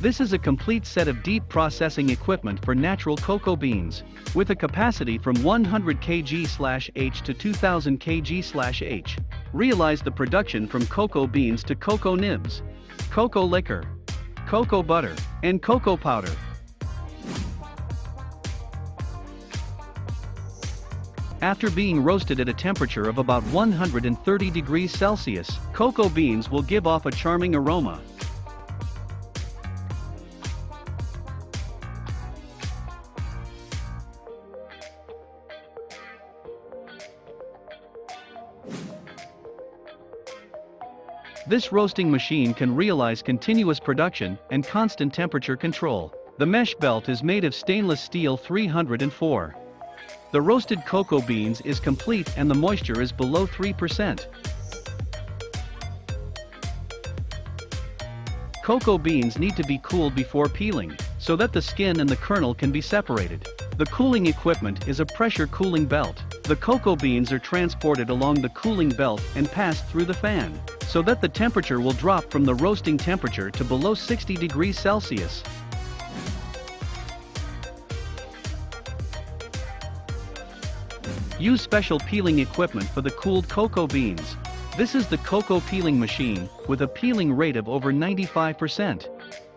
This is a complete set of deep processing equipment for natural cocoa beans, with a capacity from 100 kg/h to 2000 kg/h. Realize the production from cocoa beans to cocoa nibs, cocoa liquor, cocoa butter, and cocoa powder. After being roasted at a temperature of about 130 degrees Celsius, cocoa beans will give off a charming aroma. This roasting machine can realize continuous production and constant temperature control. The mesh belt is made of stainless steel 304. The roasted cocoa beans is complete and the moisture is below 3%. Cocoa beans need to be cooled before peeling, so that the skin and the kernel can be separated. The cooling equipment is a pressure cooling belt. The cocoa beans are transported along the cooling belt and passed through the fan, so that the temperature will drop from the roasting temperature to below 60 degrees Celsius. Use special peeling equipment for the cooled cocoa beans. This is the cocoa peeling machine, with a peeling rate of over 95%.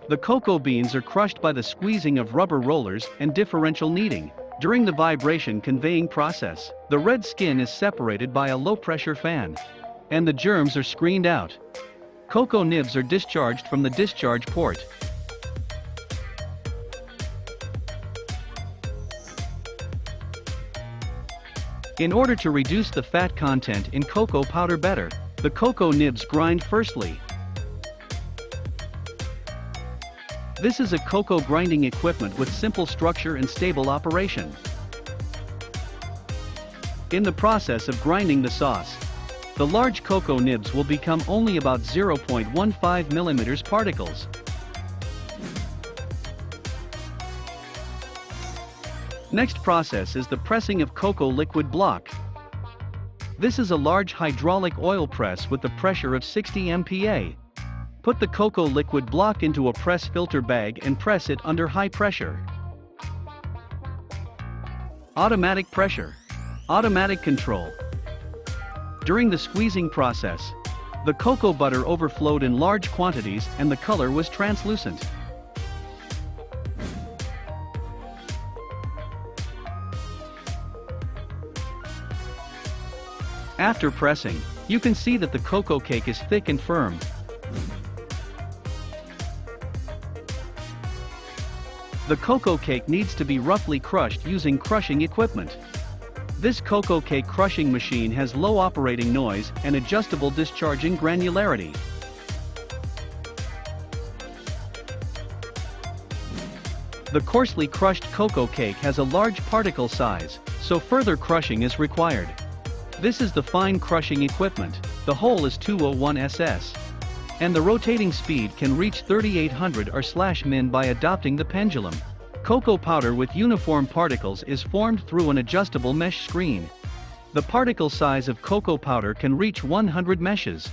The cocoa beans are crushed by the squeezing of rubber rollers and differential kneading. During the vibration conveying process, the red skin is separated by a low-pressure fan, and the germs are screened out. Cocoa nibs are discharged from the discharge port. In order to reduce the fat content in cocoa powder better, the cocoa nibs grind firstly. This is a cocoa grinding equipment with simple structure and stable operation. In the process of grinding the sauce, the large cocoa nibs will become only about 0.15 mm particles. Next process is the pressing of cocoa liquid block. This is a large hydraulic oil press with a pressure of 60 MPa. Put the cocoa liquid block into a press filter bag and press it under high pressure. Automatic pressure. Automatic control. During the squeezing process, the cocoa butter overflowed in large quantities and the color was translucent. After pressing, you can see that the cocoa cake is thick and firm. The cocoa cake needs to be roughly crushed using crushing equipment. This cocoa cake crushing machine has low operating noise and adjustable discharging granularity. The coarsely crushed cocoa cake has a large particle size, so further crushing is required. This is the fine crushing equipment. The hole is 201 ss. And the rotating speed can reach 3800 r/min by adopting the pendulum. Cocoa powder with uniform particles is formed through an adjustable mesh screen. The particle size of cocoa powder can reach 100 meshes.